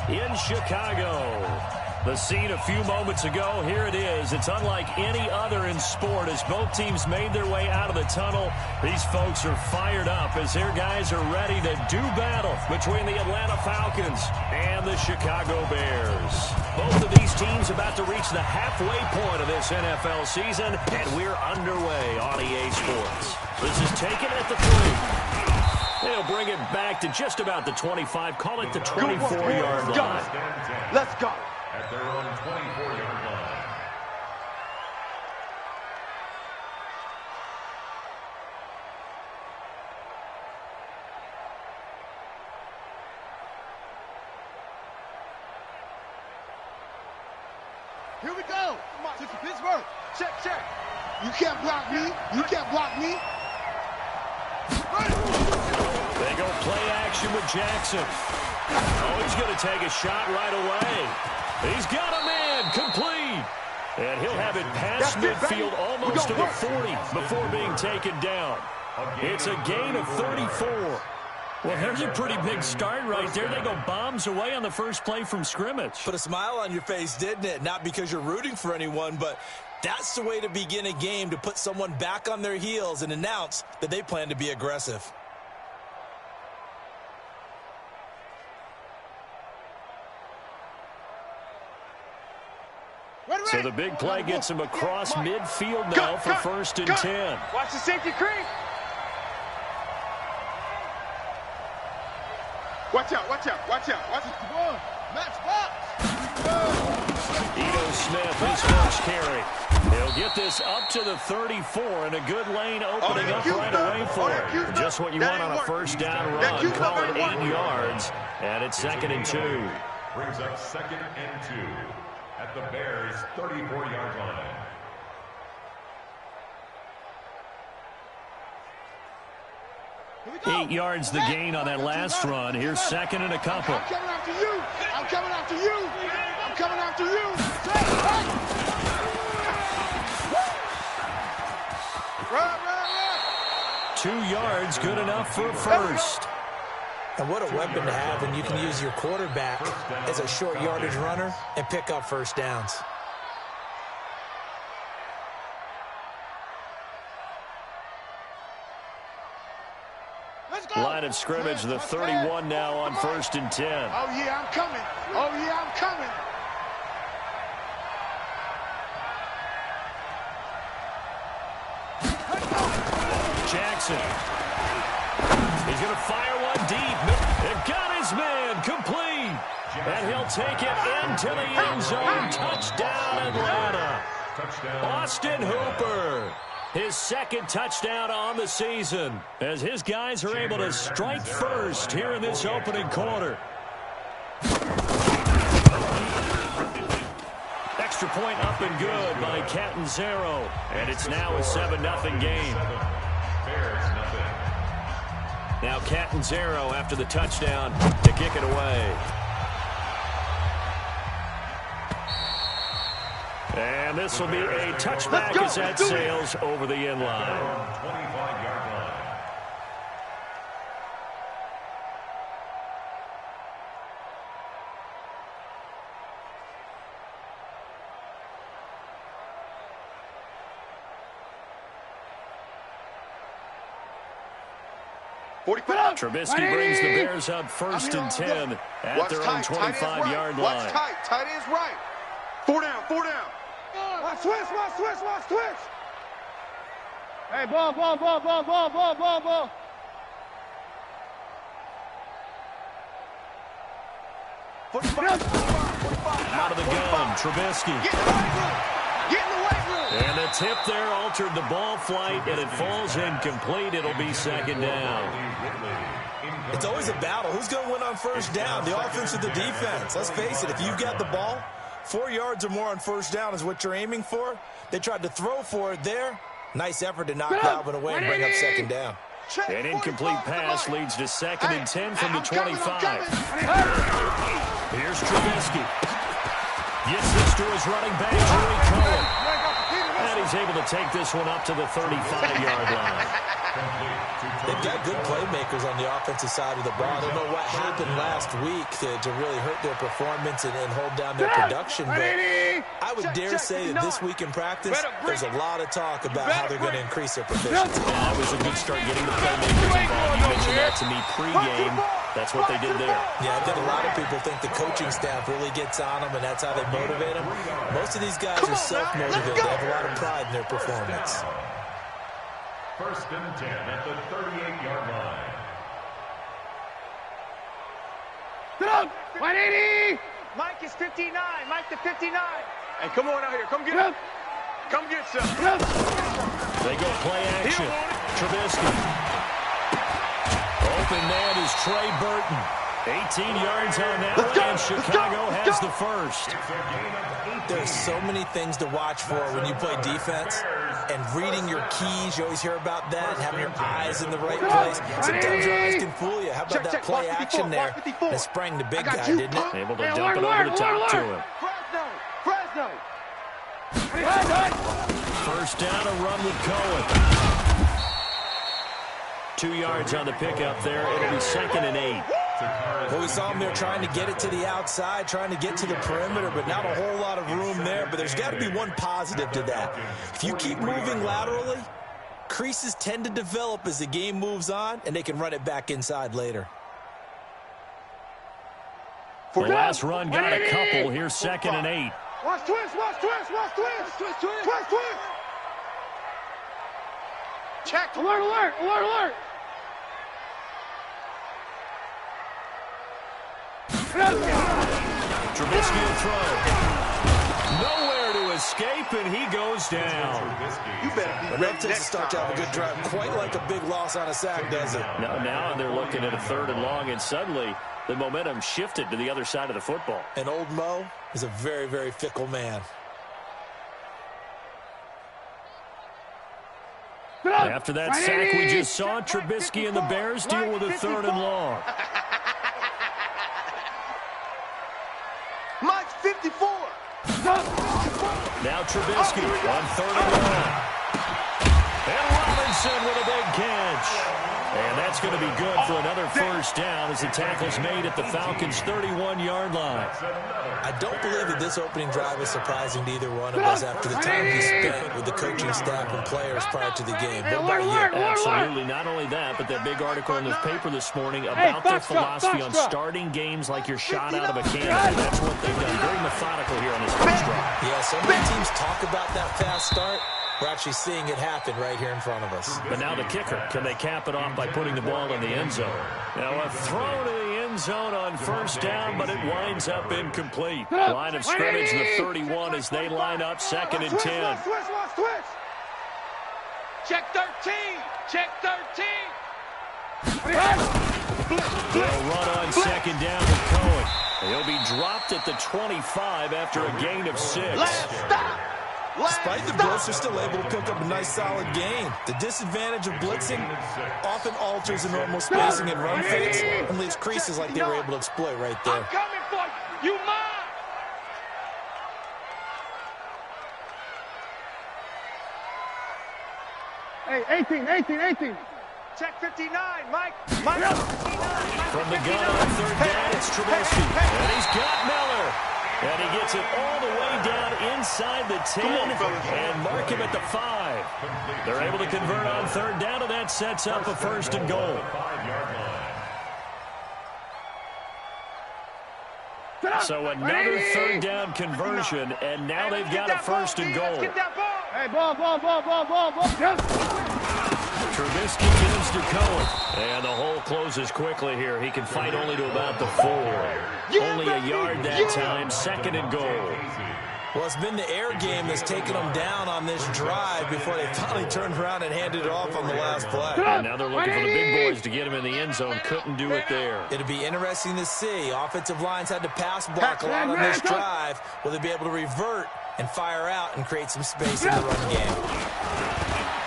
in Chicago. The scene a few moments ago, here it is. It's unlike any other in sport as both teams made their way out of the tunnel. These folks are fired up as their guys are ready to do battle between the Atlanta Falcons and the Chicago Bears. Both of these teams about to reach the halfway point of this NFL season, and we're underway on EA Sports. This is taken at the 3. They'll bring it back to just about the 25, call it the 24-yard line. Let's go. At their own 24-yard line. Here we go. Come on, to Pittsburgh. Check, check. You can't block me. You can't block me. They go play action with Jackson. Oh, he's going to take a shot right away. He's got a man complete. And he'll have it past midfield almost to the 40 before being taken down. It's a gain of 34. Well, there's a pretty big start right there. They go bombs away on the first play from scrimmage. Put a smile on your face, didn't it? Not because you're rooting for anyone, but that's the way to begin a game, to put someone back on their heels and announce that they plan to be aggressive. So the big play gets him across midfield now for 1st and 10. Watch the safety creep. Watch out, watch out, watch out. Watch it. Match box. Ito Smith, his first carry. He'll get this up to the 34, and a good lane opening up right away for him. Just what you want on a first down run. Call it 8 yards, and it's 2nd and 2. Brings up 2nd and 2 at the Bears' 34-yard line. Eight yards the gain on that last run. Here's 2nd and a couple. I'm coming after you. I'm coming after you. I'm coming after you. 2 yards, good enough for a first. And what a weapon to have when you can use your quarterback as a short yardage runner and pick up first downs. Line of scrimmage, the 31 now on 1st and 10. Oh, yeah, I'm coming. Oh, yeah, I'm coming. Jackson. He's going to fire one deep. It got his man complete. And he'll take it into the end zone. Touchdown, Atlanta. Austin Hooper. His 2nd touchdown on the season as his guys are able to strike first here in this opening quarter. Extra point up and good by Catanzaro. And it's now a 7-0 game. Now Catanzaro after the touchdown to kick it away. And this will be a touchback as that sails over the end line. 25-yard line. Trubisky brings the Bears up 1st and 10 at their own 25-yard line. Watch tight. Tight ends right. 4 down, 4 down. Watch switch, watch switch, watch switch. Hey, ball. Out of the gun, Trubisky. Get in the weight room. Get in the weight room. And the tip there altered the ball flight, and it falls incomplete. It'll be 2nd down. It's always a battle. Who's going to win on first down, the offense or the defense? Let's face it, if you've got the ball, 4 yards or more on first down is what you're aiming for. They tried to throw for it there. Nice effort to knock Dalvin away and bring up 2nd down. An incomplete pass leads to 2nd and 10 from the 25. Here's Trubisky. Gets this to his running back, Joey Cohen. And he's able to take this one up to the 35-yard line. They've got good playmakers on the offensive side of the ball. I don't know what happened last week to really hurt their performance and hold down their production, but I would dare say that this week in practice, there's a lot of talk about how they're going to increase their proficiency. Yeah, that was a good start getting the playmakers involved. You mentioned that to me pregame. That's what they did there. Yeah, I think a lot of people think the coaching staff really gets on them, and that's how they motivate them. Most of these guys are self-motivated. They have a lot of pride in their performance. First and 10 at the 38-yard line. Sit up! 180! Mike is 59. Mike the 59. Hey, come on out here. Come get it. Come get some. They go play action. Trubisky. Open man is Trey Burton. 18 yards on that one, and Chicago has the first. There's so many things to watch for when you play defense, and reading your keys, you always hear about that, and having your eyes in the right place. Sometimes your eyes can fool you. How about that play action there? And it sprang the big guy, didn't it? Able to dump it over the top to him. Fresno! First down, a run with Cohen. 2 yards on the pickup there. It'll be 2nd and 8. Well, we saw him there trying to get it to the outside, trying to get to the perimeter, but not a whole lot of room there. But there's got to be one positive to that. If you keep moving laterally, creases tend to develop as the game moves on, and they can run it back inside later. The last run got a couple. Here's 2nd and 8. Watch twist, watch twist, watch twist! Twist, twist! Twist, twist! Check! Alert, alert, alert, alert! Trubisky will throw. Nowhere to escape, and he goes down. You better be ready That takes a start to have a good drive. Quite like a big loss on a sack, does it? Now they're looking at a 3rd and long, and suddenly the momentum shifted to the other side of the football. And old Mo is a very, very fickle man. After that sack we just saw, Trubisky and the Bears deal with a 3rd and long. Mike's 54! Now Trubisky on 3rd and long. And Robinson with a big catch. And that's going to be good for another first down as the tackle's made at the Falcons' 31-yard line. I don't believe that this opening drive is surprising to either one of us after the time he spent with the coaching staff and players prior to the game. What about you? Absolutely. Not only that, but that big article in the paper this morning about their philosophy on starting games like you're shot out of a cannon. That's what they've done. Very methodical here on this first drive. Yeah, so many teams talk about that fast start. We're actually seeing it happen right here in front of us. But now the kicker. Can they cap it off by putting the ball in the end zone? Now a throw to the end zone on first down, but it winds up incomplete. Line of scrimmage, the 31 as they line up 2nd and 10. Check 13. Check 13. They'll run on 2nd down with Cohen. He'll be dropped at the 25 after a gain of 6. Despite the blitz, they're still able to pick up a nice, solid gain. The disadvantage of blitzing often alters the normal spacing and run fakes and leaves creases like they were able to exploit right there. I'm coming for you. You mine. Hey, 18. Check 59. Mike 59. From the gun on 3rd down, it's Trubisky. And he's got Miller. And he gets it all the way down inside the 10 and mark him at the 5. They're able to convert on 3rd down, and that sets up a 1st and goal. So another 3rd down conversion, and now they've got a 1st and goal. Hey, ball. Trubisky gives to Cohen. And the hole closes quickly here. He can fight only to about the 4. Only a yard that time. 2nd and goal. Well, it's been the air game that's taken them down on this drive before they finally turned around and handed it off on the last play. And now they're looking for the big boys to get him in the end zone. Couldn't do it there. It'll be interesting to see. Offensive lines had to pass block a lot on this drive. Will they be able to revert and fire out and create some space in the run game?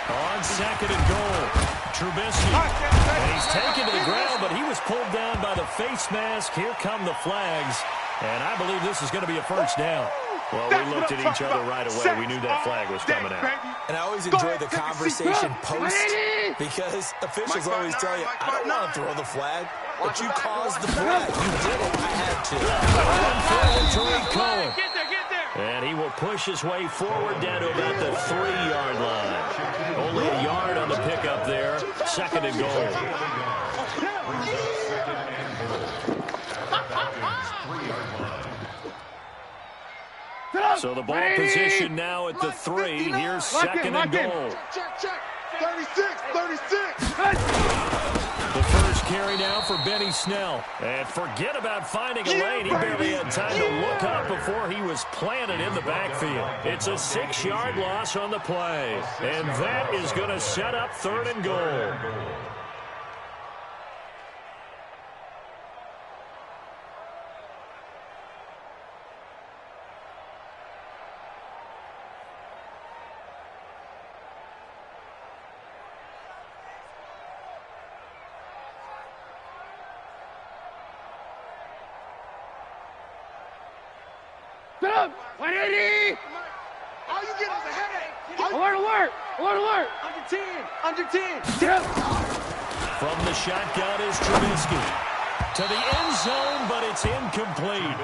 On 2nd and goal, Trubisky. And he's taken to the ground, but he was pulled down by the face mask. Here come the flags. And I believe this is going to be a first down. Well, we looked at each other right away. We knew that flag was coming out. And I always enjoy the conversation post because officials always tell you, I don't want to throw the flag, but you caused the flag. You did it. I had to. And he will push his way forward down to about the 3-yard line. Only a yard on the pickup there. 2nd and goal. So the ball position now at the 3. Here's 2nd and goal. Check. 36. The first carry now for Benny Snell. And forget about finding a lane. He barely had time to look up before he was planted in the backfield. It's a 6-yard loss on the play. And that is going to set up 3rd and goal. All you get is a headache. Alert. Under 10. From the shotgun is Trubisky. To the end zone, but it's incomplete.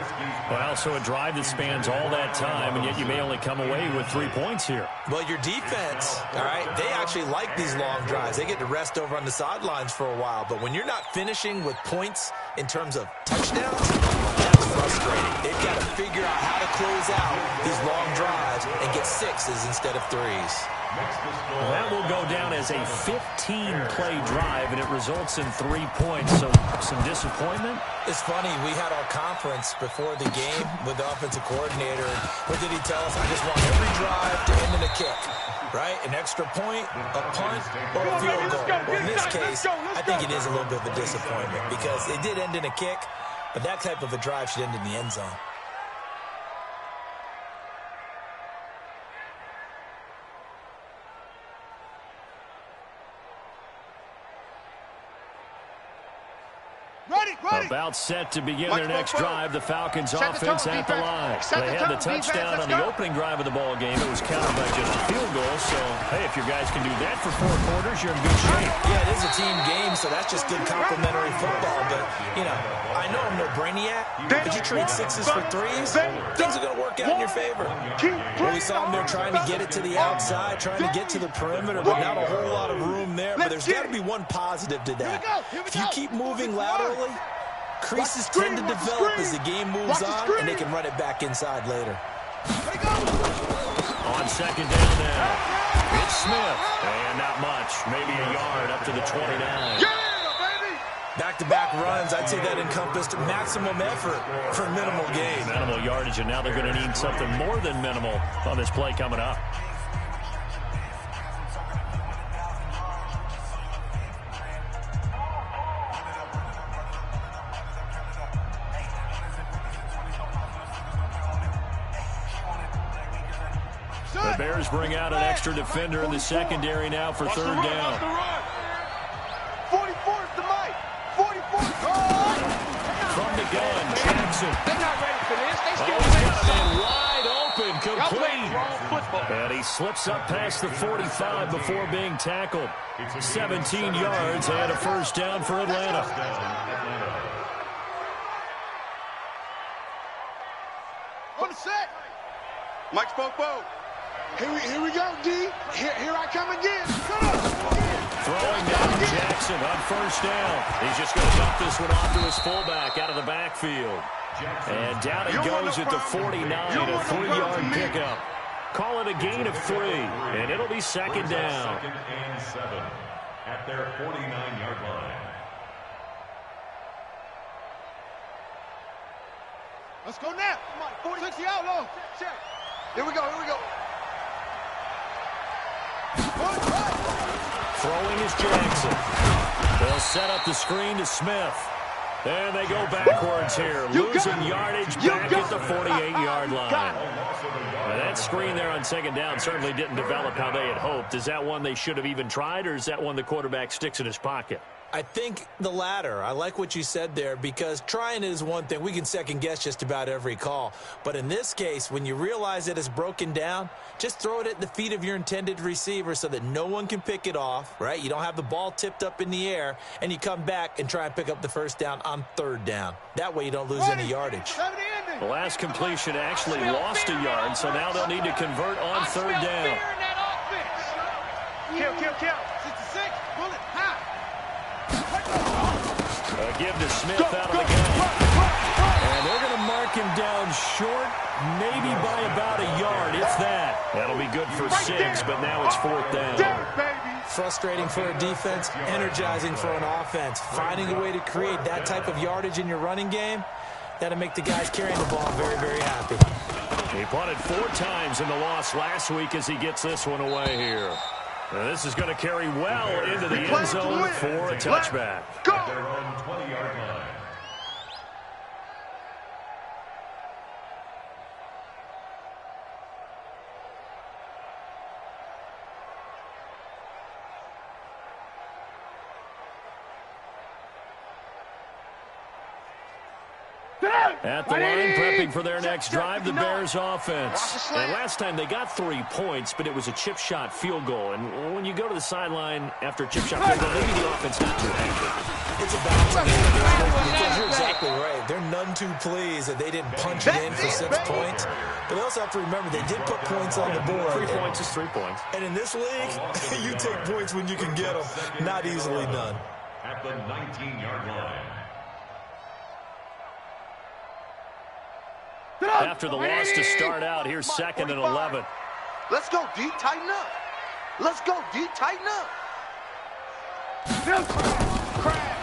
Well, so a drive that spans all that time, and yet you may only come away with 3 points here. Well, your defense, all right, they actually like these long drives. They get to rest over on the sidelines for a while. But when you're not finishing with points in terms of touchdowns, that's frustrating. They've got to figure out how to close out these long drives and get 6s instead of 3s. That will go down as a 15-play drive, and it results in 3 points. So some disappointment. It's funny, we had our conference before the game with the offensive coordinator. What did he tell us? I just want every drive to end in a kick, right? An extra point, a punt, or a field goal. Well, in this case, I think it is a little bit of a disappointment because it did end in a kick, but that type of a drive should end in the end zone. About set to begin their next drive. The Falcons offense at the line. They had the touchdown on the opening drive of the ball game. It was countered by just a field goal. So, hey, if your guys can do that for 4 quarters, you're in good shape. Yeah, it is a team game, so that's just good complimentary football. But, you know, I know I'm no brainiac, but you trade 6s for 3s, things are going to work out in your favor. Well, we saw them there trying to get it to the outside, trying to get to the perimeter, but not a whole lot of room there. But there's got to be one positive to that. If you keep moving laterally, creases tend to develop as the game moves on, and they can run it back inside later. On 2nd down now, it's Smith. And not much, maybe a yard up to the 29. Back-to-back runs, I'd say that encompassed maximum effort for minimal gain. Minimal yardage, and now they're going to need something more than minimal on this play coming up. The Bears bring out an extra defender in the secondary now for 3rd down. 44 is the mic. 44. From the gun, Jackson. They're not ready for this. They still Got a man wide open, complete. And he slips up past the 45 before being tackled. 17 yards and a 1st down for Atlanta. On the set. Mike Spopo. Here we go, D. Here I come again. Throwing down Jackson on 1st down. He's just going to dump this one off to his fullback out of the backfield. And down he goes at the 49, a 3-yard pickup. Call it a gain of 3, and it'll be 2nd down. 2nd and 7 at their 49-yard line. Let's go now. Come on, 46 out low. Check. Here we go. Throwing is Jackson. They'll set up the screen to Smith. And they go backwards here, losing yardage back at the 48-yard line. Now, that screen there on 2nd down certainly didn't develop how they had hoped. Is that one they should have even tried, or is that one the quarterback sticks in his pocket? I think the latter. I like what you said there, because trying is one thing. We can second guess just about every call. But in this case, when you realize that it's broken down, just throw it at the feet of your intended receiver so that no one can pick it off, right? You don't have the ball tipped up in the air, and you come back and try and pick up the first down on third down. That way you don't lose any yardage. The last completion actually lost a yard, so now they'll need to convert on third down. Kill. 66, bullet, high. A give to Smith out of the gun. And they're going to mark him down short, maybe by about a yard, if that. That'll be good for 6, but now it's fourth down. Frustrating for a defense, energizing for an offense. Finding a way to create that type of yardage in your running game, that'll make the guys carrying the ball very, very happy. He punted 4 times in the loss last week as he gets this one away here. Now this is going to carry well into the end zone for a touchback. Go! At their own 20-yard line. At the line, prepping for their next drive, the Bears offense. And last time they got 3 points, but it was a chip shot field goal. And when you go to the sideline after a chip shot field goal, maybe the offense not too happy. It's a balance. Because you're exactly right. They're none too pleased that they didn't punch it in for 6 points. But they also have to remember they did put points on the board. 3 points is 3 points. And in this league, you take points when you can get them. Not easily done. At the 19-yard line. After the loss to start out, here's 2nd and 11. Let's go, D. Tighten up. Let's go, D. Tighten up.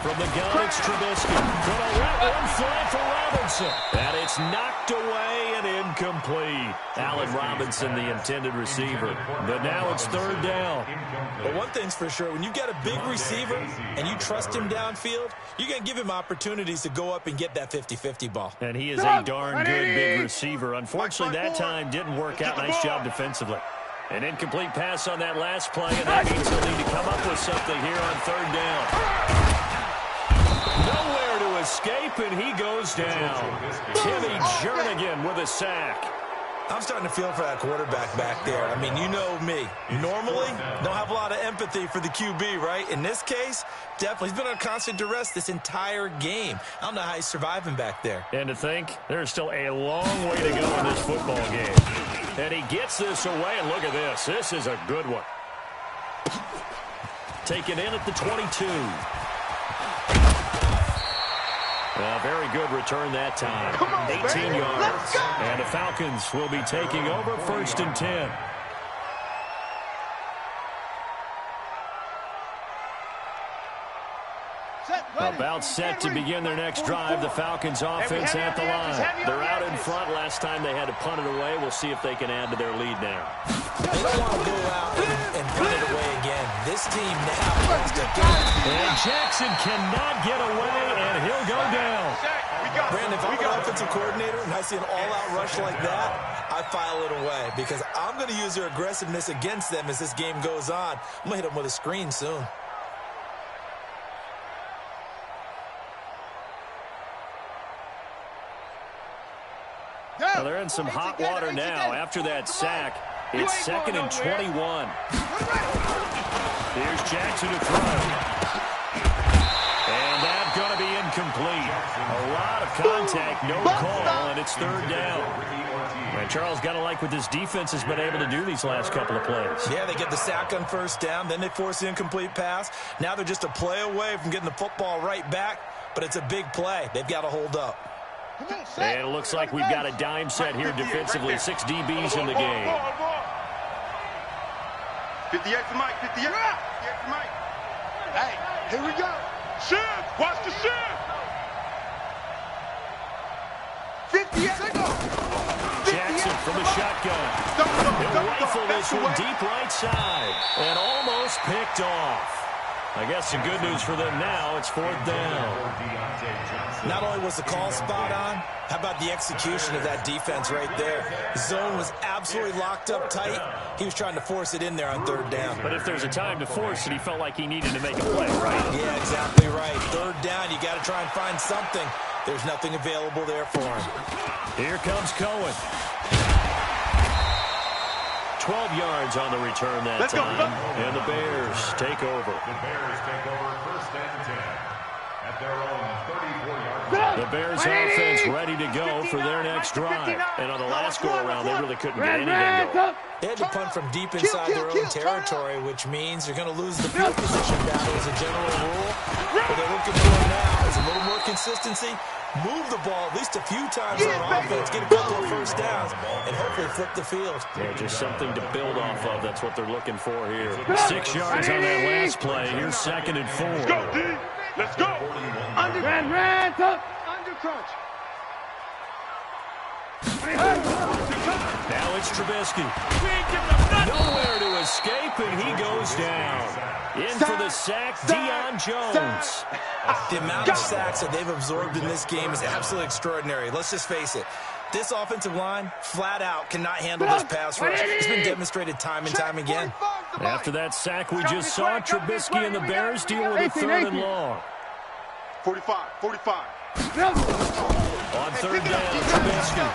From the gun, it's Trubisky. Gonna let one fly for Robinson. And it's knocked away and incomplete. Allen Robinson, the intended receiver. But now it's third down. But one thing's for sure, when you've got a big receiver and you trust him downfield, you're going to give him opportunities to go up and get that 50-50 ball. And he is a darn good big receiver. Unfortunately, that time didn't work out. Nice job defensively. An incomplete pass on that last play, and that means they'll need to come up with something here on third down. Nowhere to escape, and he goes down. Timmy Jernigan with a sack. I'm starting to feel for that quarterback back there. I mean, you know me. Normally, don't have a lot of empathy for the QB, right? In this case, definitely. He's been on constant duress this entire game. I don't know how he's surviving back there. And to think, there's still a long way to go in this football game. And he gets this away, and look at this. This is a good one. Taken in at the 22. A very good return that time. 18 yards. And the Falcons will be taking over 1st and 10. About set to begin their next drive. The Falcons offense at the line. They're out in front. Last time they had to punt it away. We'll see if they can add to their lead now. They don't want to go out and punt it away again. This team now wants to go. And Jackson cannot get away, and he'll go down. Brandon, if I'm an offensive coordinator and I see an all-out rush like that, I file it away because I'm going to use their aggressiveness against them as this game goes on. I'm going to hit them with a screen soon. Well, they're in some hot water now after that sack. It's 2nd and 21. Here's Jackson to throw. And that's going to be incomplete. A lot of contact, no call, and it's third down. And Charles, got to like what this defense has been able to do these last couple of plays. Yeah, they get the sack on first down, then they force the incomplete pass. Now they're just a play away from getting the football right back, but it's a big play. They've got to hold up. And it looks like we've got a dime set here defensively. 6 DBs in the game. 58 for Mike, 58 for Mike. Hey, here we go. Shift, watch the shift. 58. Jackson from the shotgun. He'll rifle this one deep right side. And almost picked off. I guess the good news for them now, it's 4th down. Not only was the call spot on, how about the execution of that defense right there? The zone was absolutely locked up tight. He was trying to force it in there on 3rd down. But if there's a time to force it, he felt like he needed to make a play, right? Yeah, exactly right. 3rd down, you got to try and find something. There's nothing available there for him. Here comes Cohen. 12 yards on the return that time. And the Bears take over. The Bears take over 1st and 10 at their own 34-yard line. The Bears offense ready to go for their next drive. And on the last go-around, they really couldn't get anything going. They had to punt from deep inside their own territory, which means you're going to lose the field position battle as a general rule. What they're looking for now is a little more consistency. Move the ball at least a few times on offense, get a couple of 1st downs, and hopefully flip the field. Yeah, just something to build off of. That's what they're looking for here. 6 yards on that last play. Here's 2nd and 4. Let's go, D. Let's go. Under crunch. Now it's Trubisky. Nowhere to escape, and he goes down. In for the sack, Deion Jones. The amount of sacks that they've absorbed in this game is absolutely extraordinary. Let's just face it. This offensive line, flat out, cannot handle this pass rush. It's been demonstrated time and time again. After that sack we just saw, Trubisky and the Bears deal with a 3rd and long. 45. On 3rd down, Trubisky.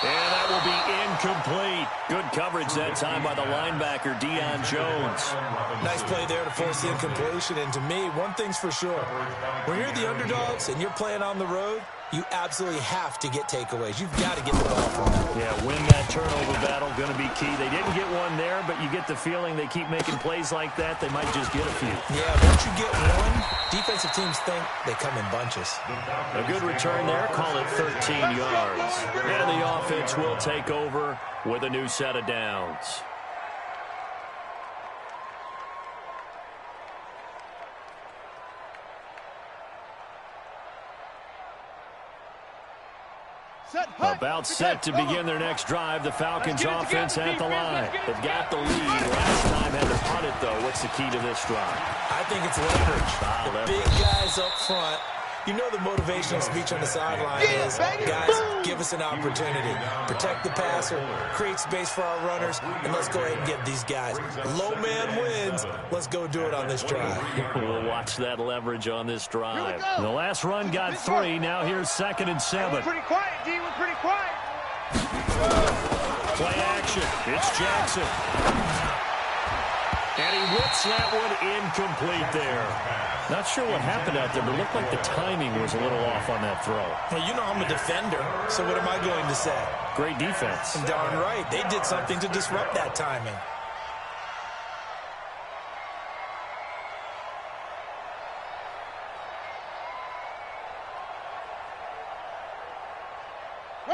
And that will be incomplete. Good coverage that time by the linebacker, Deion Jones. Nice play there to force the incompletion. And to me, one thing's for sure. When you're the underdogs and you're playing on the road, you absolutely have to get takeaways. You've got to get the ball from them. Yeah, win that turnover battle, going to be key. They didn't get one there, but you get the feeling they keep making plays like that, they might just get a few. Yeah, once you get one, defensive teams think they come in bunches. A good return there, call it 13 yards. And the offense will take over with a new set of downs. About set to begin their next drive. The Falcons offense at the line. They've got the lead. Last time had to punt it, though. What's the key to this drive? I think it's leverage. The big guys up front. You know the motivational speech on the sideline is, guys, give us an opportunity. Protect the passer, create space for our runners, and let's go ahead and get these guys. Low man wins. Let's go do it on this drive. We'll watch that leverage on this drive. The last run got 3. Now here's 2nd and 7. We're pretty quiet, D. We're pretty quiet. Play action. It's Jackson. And he whips that one incomplete there. Not sure what happened out there, but it looked like the timing was a little off on that throw. Well, you know I'm a defender, so what am I going to say? Great defense. Darn right. They did something to disrupt that timing.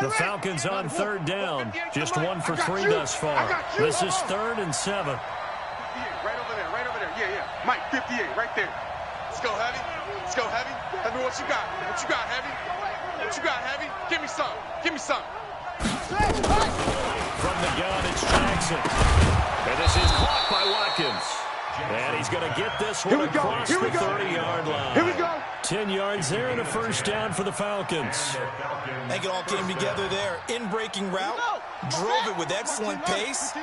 The Falcons on 3rd down. Just 1 for 3 thus far. This is 3rd and 7. Right over there, right over there. Yeah. Mike, 58, right there. Let's go, Heavy. Let's go, Heavy. Tell me what you got. What you got, Heavy? What you got, Heavy? Give me some. Give me some. From the gun, it's Jackson. And this is caught by Watkins. And he's going to get this one across the 30-yard line. Here we go. 10 yards there and a 1st down for the Falcons. I think it all came together there. In-breaking route, drove it with excellent pace.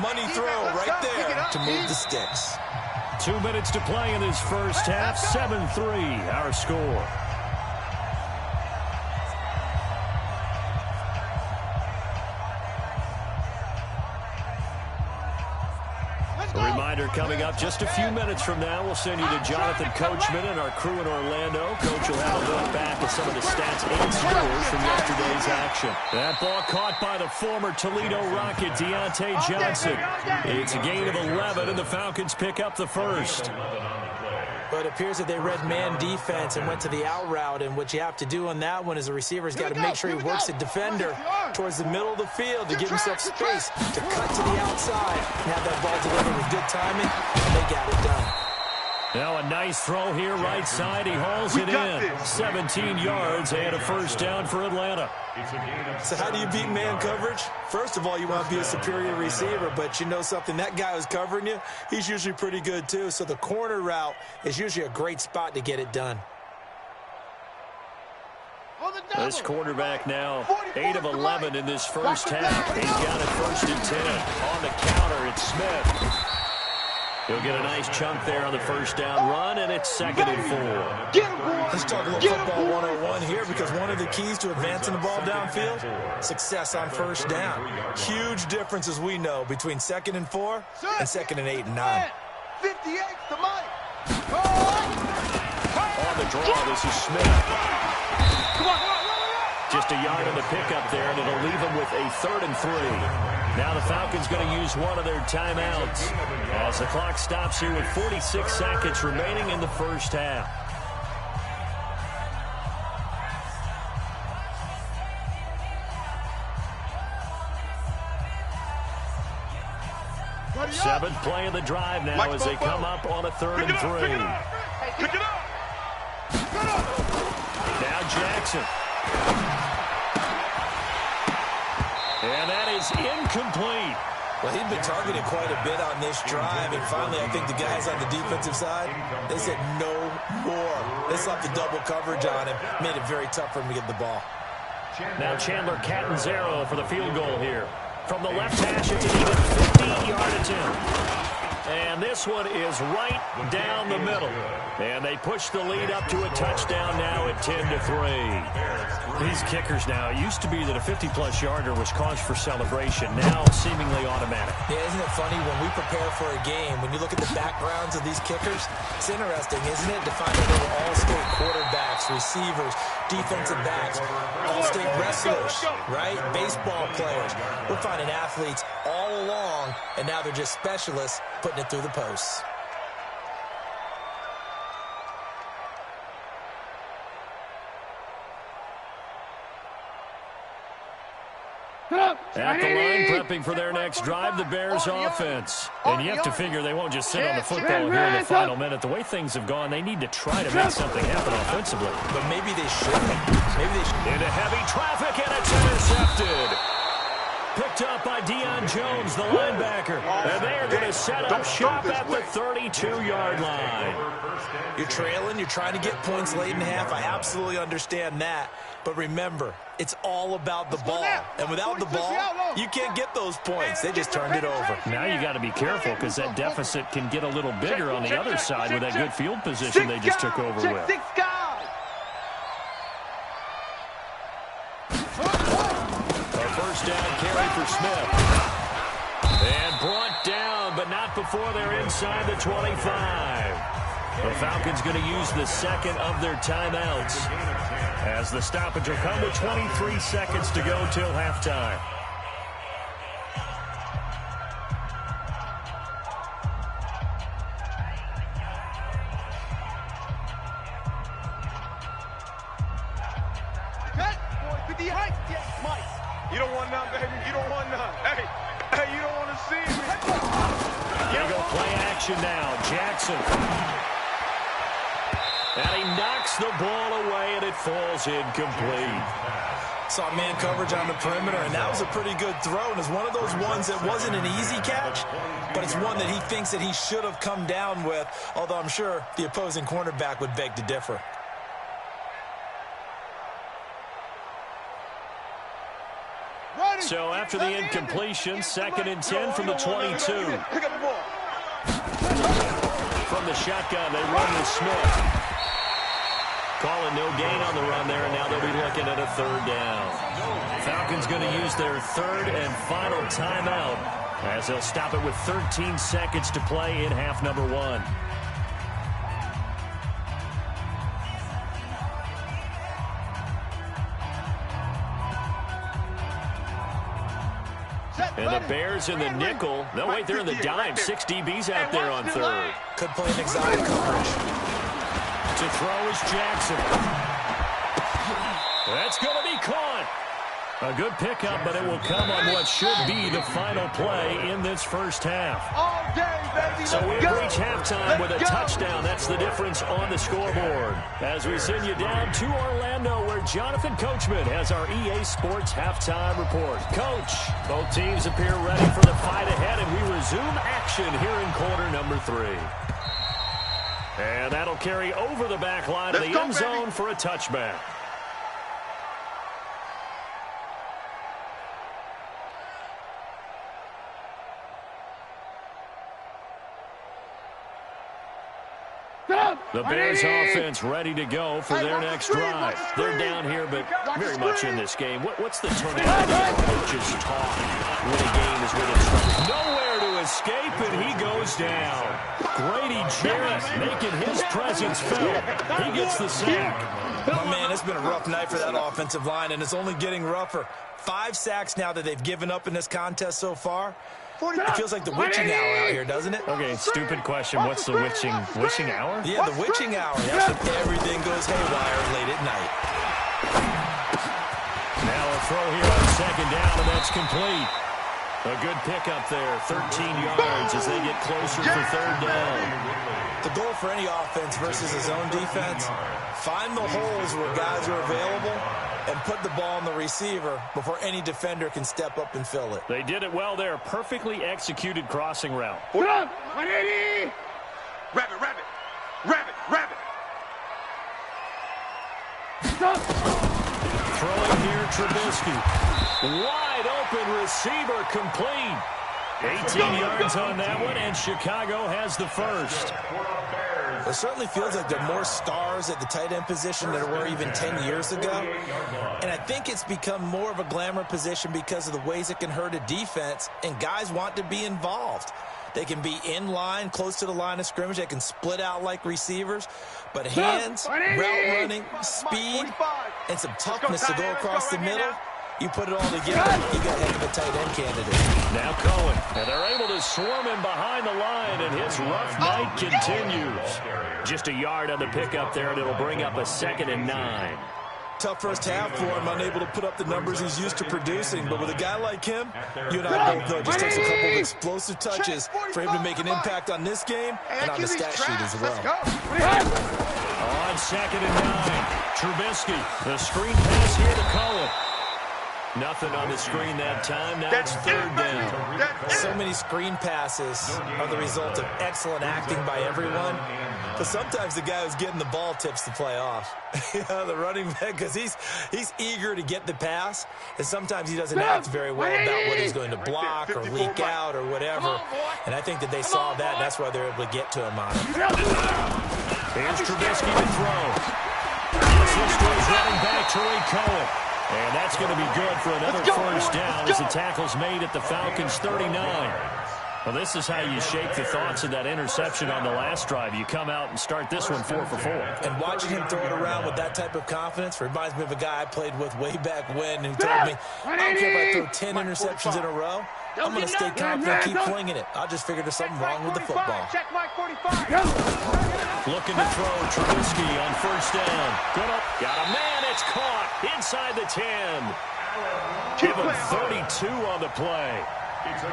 Money throw right there to move the sticks. 2 minutes to play in this first half. 7-3, our score. A reminder coming up just a few minutes from now. We'll send you to Jonathan Coachman and our crew in Orlando. Coach will have a look back at some of the stats and scores from yesterday's action. That ball caught by the former Toledo Rocket, Deontay Johnson. It's a gain of 11, and the Falcons pick up the 1st. But it appears that they read man defense and went to the out route, and what you have to do on that one is the receiver's got to make sure he works the defender towards the middle of the field to give himself space to cut to the outside and have that ball delivered with good timing, and they got it done. Now a nice throw here, right side. He hauls it in. 17 yards and a first down for Atlanta. So how do you beat man coverage? First of all, you want to be a superior receiver, but you know something, that guy who's covering you, he's usually pretty good too. So the corner route is usually a great spot to get it done. This quarterback now 8 of 11 in this first half. He's got it 1st and 10. On the counter, it's Smith. He'll get a nice chunk there on the first down run, and it's 2nd and 4. Let's talk a little football 101 here, because one of the keys to advancing the ball downfield, success on first down. Huge difference, as we know, between 2nd and 4 and 2nd and 8 and 9. 58 to Mike. On the draw, this is Smith. Just a yard on the pickup there, and it'll leave him with a 3rd and 3. Now the Falcons going to use one of their timeouts as the clock stops here with 46 seconds remaining in the first half. Seventh play of the drive now as they come up on a 3rd and 3. Pick it up. Now Jackson. And that is incomplete. Well, he'd been targeted quite a bit on this drive, and finally I think the guys on the defensive side, they said no more. They slapped the double coverage on him, made it very tough for him to get the ball. Now Chandler Catanzaro for the field goal here. From the left hash, it's an even 50-yard attempt. And this one is right down the middle. And they push the lead up to a touchdown now at 10-3. These kickers now, it used to be that a 50-plus yarder was cause for celebration. Now seemingly automatic. Yeah, isn't it funny when we prepare for a game, when you look at the backgrounds of these kickers, it's interesting, isn't it, to find out they were all-state quarterbacks, receivers, defensive backs, all-state wrestlers, right? Baseball players. We're finding athletes all along, and now they're just specialists putting it through the posts. At the line, prepping for their next drive, the Bears offense. And you have to figure they won't just sit on the football here in the final minute. The way things have gone, they need to try to make something happen offensively. But maybe they should. Into heavy traffic, and it's intercepted. Picked up by Deion Jones, the linebacker. And they're going to set up shop at the 32-yard line. You're trailing, you're trying to get points late in half. I absolutely understand that. But remember, it's all about the ball. And without the ball, you can't get those points. They just turned it over. Now you got to be careful because that deficit can get a little bigger on the other side with that good field position they just took over with. First down carry for Smith. And brought down, but not before they're inside the 25. The Falcons going to use the second of their timeouts as the stoppage will come with 23 seconds to go till halftime. You don't want none, baby. You don't want none. Hey, you don't want to see me. Here we go, play action now. Jackson. And he knocks the ball away, and it falls incomplete. Saw man coverage on the perimeter, and that was a pretty good throw. And it's one of those ones that wasn't an easy catch, but it's one that he thinks that he should have come down with, although I'm sure the opposing cornerback would beg to differ. So after the incompletion, 2nd and 10 from the 22. From the shotgun, they run with Smith. Calling no gain on the run there, and now they'll be looking at a 3rd down. Falcons going to use their 3rd and final timeout as they'll stop it with 13 seconds to play in half number 1. And the Bears in the nickel. No, wait, they're in the dime. 6 DBs out there on 3rd. Could play an exotic coverage. To throw is Jackson. That's going to be caught. A good pickup, but it will come on what should be the final play in this first half. All day, baby. So we've reached halftime with a touchdown. That's the difference on the scoreboard. As we send you down to Orlando, where Jonathan Coachman has our EA Sports halftime report. Coach, both teams appear ready for the fight ahead, and we resume action here in quarter number 3. And that'll carry over the back line of the end zone for a touchback. The Bears offense ready to go for their next drive. They're down here, but very much in this game. What's the turning point that coaches talk when a game is within strike? Nowhere to escape, and he goes down. Grady Jarrett making his presence felt. He gets the sack. My man, it's been a rough night for that offensive line, and it's only getting rougher. 5 sacks now that they've given up in this contest so far. It feels like the witching hour out here, doesn't it? Okay, stupid question. What's the witching hour? Yeah, the witching hour. That's when everything goes haywire late at night. Now a throw here on second down, and that's complete. A good pickup there, 13 yards as they get closer for third down. The goal for any offense versus a zone defense, find the holes where guys are available and put the ball on the receiver before any defender can step up and fill it. They did it well there. Perfectly executed crossing route. Hold on. 180. Rabbit, rabbit. Rabbit, rabbit. Throwing here, Trubisky. Wide open receiver, complete. 18 yards on that one, and Chicago has the first. It certainly feels like there are more stars at the tight end position than there were even 10 years ago. And I think it's become more of a glamour position because of the ways it can hurt a defense, and guys want to be involved. They can be in line, close to the line of scrimmage. They can split out like receivers. But hands, route running, speed, and some toughness to go across the middle, you put it all together, you got a heck of a tight end candidate. Now Cohen, and they're able to swarm him behind the line, and his rough night continues. Just a yard on the pickup there, and it'll bring up a 2nd and 9. Tough first half for him, unable to put up the numbers he's used to producing. But with a guy like him, you and I both know it just takes a couple of explosive touches for him to make an impact on this game and on the stat sheet as well. On 2nd and 9, Trubisky, the screen pass here to Cohen. Nothing on the screen that time. Now it's third down. So many screen passes are the result of excellent acting by everyone. But sometimes the guy who's getting the ball tips the play off. The running back, because he's eager to get the pass, and sometimes he doesn't act very well about what he's going to block or leak out or whatever. And I think that they saw that, and that's why they're able to get to him on it. Here's Trubisky to throw. Switch to his running back, Troy Cohen. And that's going to be good for another first down as the tackle's made at the Falcons' 39. Well, this is how you shake the thoughts of that interception on the last drive. You come out and start this one 4 for 4. And watching him throw it around with that type of confidence reminds me of a guy I played with way back when who told me, I don't care if I throw 10 interceptions in a row, I'm going to stay confident, keep flinging it. I just figured there's something wrong with the football. Looking to throw, Trubisky on first down. Good up. Got a man, it's caught inside the 10. Give him 32 on the play.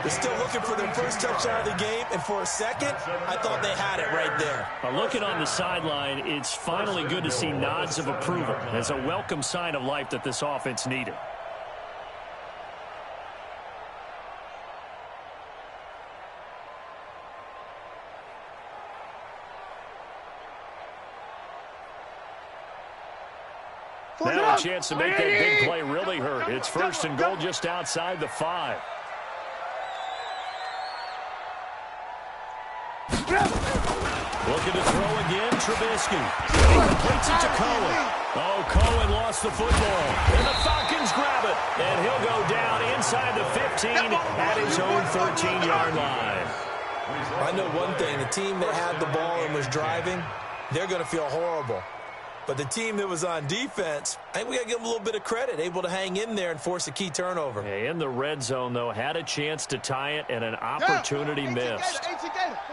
They're still looking for their first touchdown of the game, and for a second, I thought they had it right there. Looking on the sideline, it's finally good to see nods of approval as a welcome sign of life that this offense needed. Now a chance to make that big play really hurt. It's 1st and goal just outside the 5. Looking to throw again, Trubisky. He completes it to Cohen. Oh, Cohen lost the football. And the Falcons grab it. And he'll go down inside the 15 at his own 13-yard line. I know one thing. The team that had the ball and was driving, they're going to feel horrible. But the team that was on defense, I think we got to give them a little bit of credit, able to hang in there and force a key turnover. In the red zone, though, had a chance to tie it and an opportunity missed.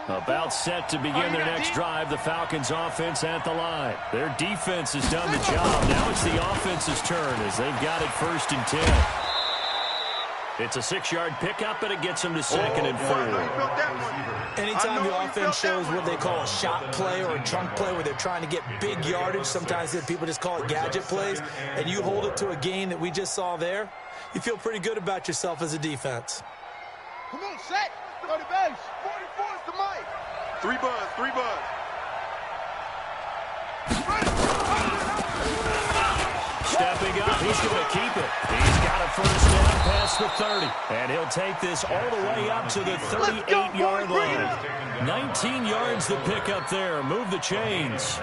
About set to begin their next drive, the Falcons offense at the line. Their defense has done the job. Now it's the offense's turn as they've got it 1st and 10. It's a 6-yard pickup, and it gets him to 2nd and 4. Anytime the offense shows what they call a shot play or a chunk play where they're trying to get big yardage, sometimes people just call it gadget plays, and you hold it to a gain that we just saw there, you feel pretty good about yourself as a defense. Come on, set. Go to base. 44 is the mic. 3 buzz, 3 buzz. Stepping up, he's going to keep it. He's got a first down past the 30. And he'll take this all the way up to the 38-yard line. 19 yards the pickup there. Move the chains.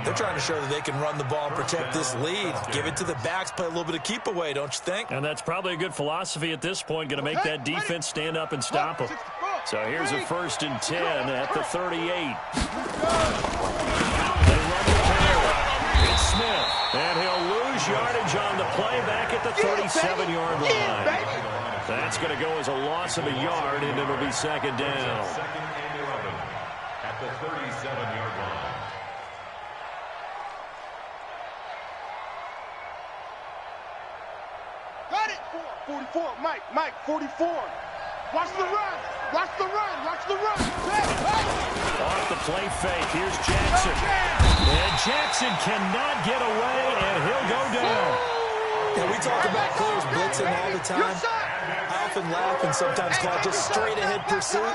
They're trying to show that they can run the ball and protect this lead. Give it to the backs, play a little bit of keep away, don't you think? And that's probably a good philosophy at this point. Going to make that defense stand up and stop them. So here's a 1st and 10 at the 38. They run the carry. It's Smith. And he'll lose yardage on the play back at the 37-yard line. That's going to go as a loss of a yard, and it'll be 2nd down. 2nd and 11 at the 37-yard line. Got it. 44, Mike, 44. Watch the run. Watch the run. Watch the run. Off the play fake. Here's Jackson. And Jackson cannot get away, and he'll go down. Yeah, we talk about players blitzing all the time. I often laugh and sometimes call it just straight ahead pursuit.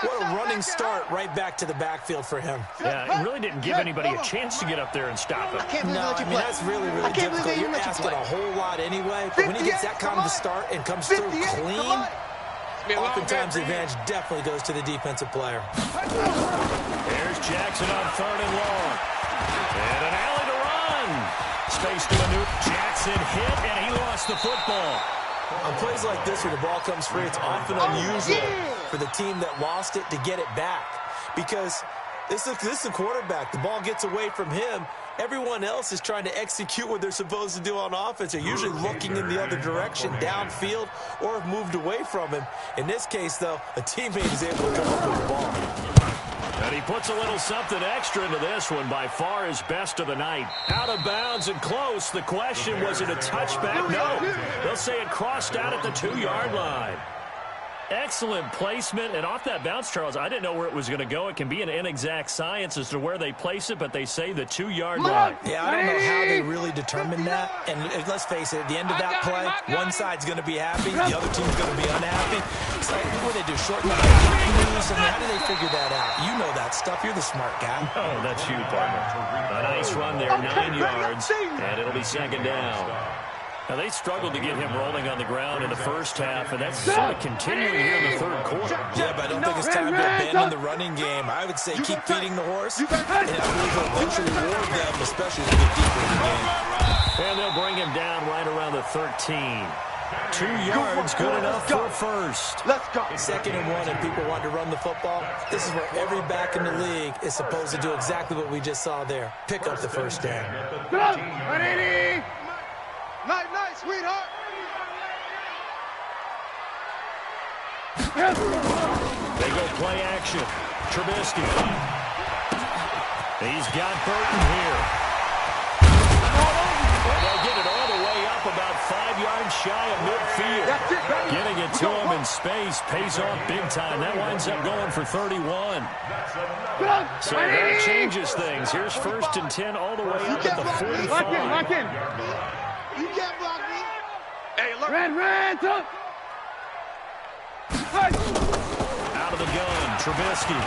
What a running start right back to the backfield for him. Yeah, it really didn't give anybody a chance to get up there and stop him. No, I mean, that's really, really difficult. You're asking a whole lot anyway. But when he gets that kind of a start and comes through clean, oftentimes the advantage definitely goes to the defensive player. There's Jackson on 3rd and long. And an alley to run. Space to maneuver. Jackson hit, and he lost the football. On plays like this where the ball comes free, it's often unusual for the team that lost it to get it back. Because this is a quarterback. The ball gets away from him. Everyone else is trying to execute what they're supposed to do on offense. They're usually looking in the other direction, downfield, or have moved away from him. In this case, though, a teammate is able to come up with the ball. And he puts a little something extra into this one. By far his best of the night. Out of bounds and close. The question, was it a touchback? No. They'll say it crossed out at the 2-yard line. Excellent placement, and off that bounce, Charles, I didn't know where it was going to go. It can be an inexact science as to where they place it, but they say the 2-yard line. Yeah, I don't know how they really determine that. And let's face it, at the end of that play, one side's going to be happy, the other team's going to be unhappy. It's like, what do they do, shorten the news? I mean, how do they figure that out? You know that stuff. You're the smart guy. Oh, that's you, partner. A nice run there, 9 yards, and it'll be 2nd down. Now, they struggled to get him rolling on the ground in the first half, and that's sort of continuing here in the 3rd quarter. Yeah, but I don't think it's time to abandon the running game. I would say keep feeding the horse, and I believe he'll eventually reward them, especially as we get deeper in the game. And they'll bring him down right around the 13. 2 yards, good enough for a first. Let's go. 2nd and 1, and people want to run the football. This is where every back in the league is supposed to do exactly what we just saw there. Pick up the first down. Night, sweetheart. They go play action. Trubisky. He's got Burton here. And they'll get it all the way up about 5 yards shy of midfield. Getting it to him in space pays off big time. That winds up going for 31. So that changes things. Here's 1st and 10 all the way up at the 45. Lock in. You can't block me. Hey, look. Red, up. Out of the gun, Trubisky.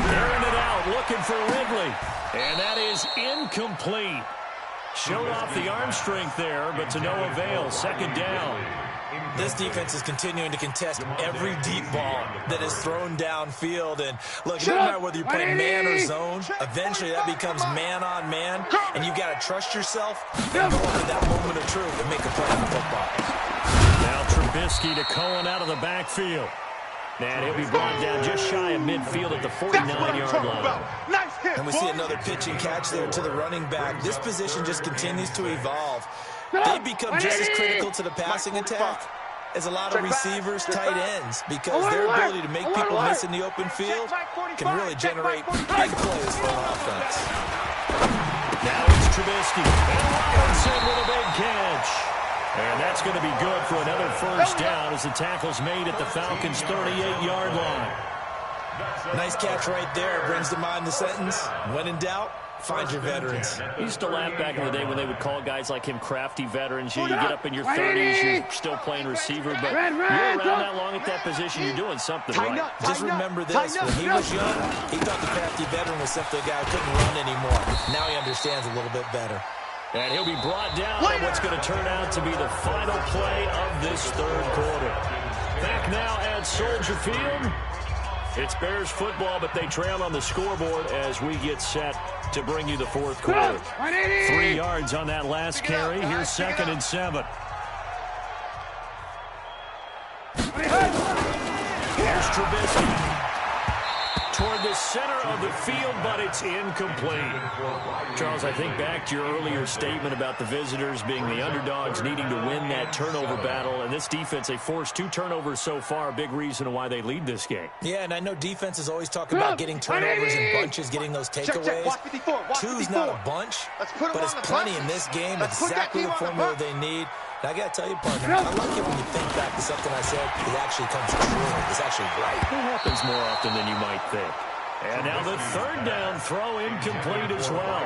Airing it out, looking for Ridley. And that is incomplete. Showed off the arm strength there, but to no avail. 2nd down. This defense is continuing to contest every deep ball that is thrown downfield. And look, it doesn't matter whether you play man or zone. Eventually, that becomes man on man, and you've got to trust yourself and go into that moment of truth and make a play on the football. Now Trubisky to Cohen out of the backfield. And he'll be brought down just shy of midfield at the 49-yard line. And we see another pitch and catch there to the running back. This position just continues to evolve. They become just as critical to the passing attack as a lot of receivers, tight ends, because their ability to make people miss in the open field can really generate big plays for an offense. Now it's Trubisky. And Robinson with a big catch. And that's going to be good for another first down as the tackle's made at the Falcons' 38-yard line. Nice catch right there. Brings to mind the sentence, when in doubt, find your veterans. I used to laugh back in the day when they would call guys like him crafty veterans. You get up in your 30s, you're still playing receiver, but you're around that long at that position, you're doing something right. Just remember this, when he was young, he thought the crafty veteran was simply a guy who couldn't run anymore. Now he understands a little bit better. And he'll be brought down on what's going to turn out to be the final play of this third quarter. Back now at Soldier Field. It's Bears football, but they trail on the scoreboard as we get set to bring you the fourth quarter. 3 yards on that last carry. Here's 2nd and 7. Here's Trubisky. Toward the center of the field, but it's incomplete. Charles, I think back to your earlier statement about the visitors being the underdogs needing to win that turnover battle. And this defense, they forced 2 turnovers so far, a big reason why they lead this game. Yeah, and I know defenses always talk about getting turnovers in bunches, getting those takeaways. 2's not a bunch, but it's plenty in this game. Exactly the formula they need. And I got to tell you, partner, I like it when you think back to something I said. It actually comes true. It's actually right. It happens more often than you might think. And now the 3rd down throw incomplete as well.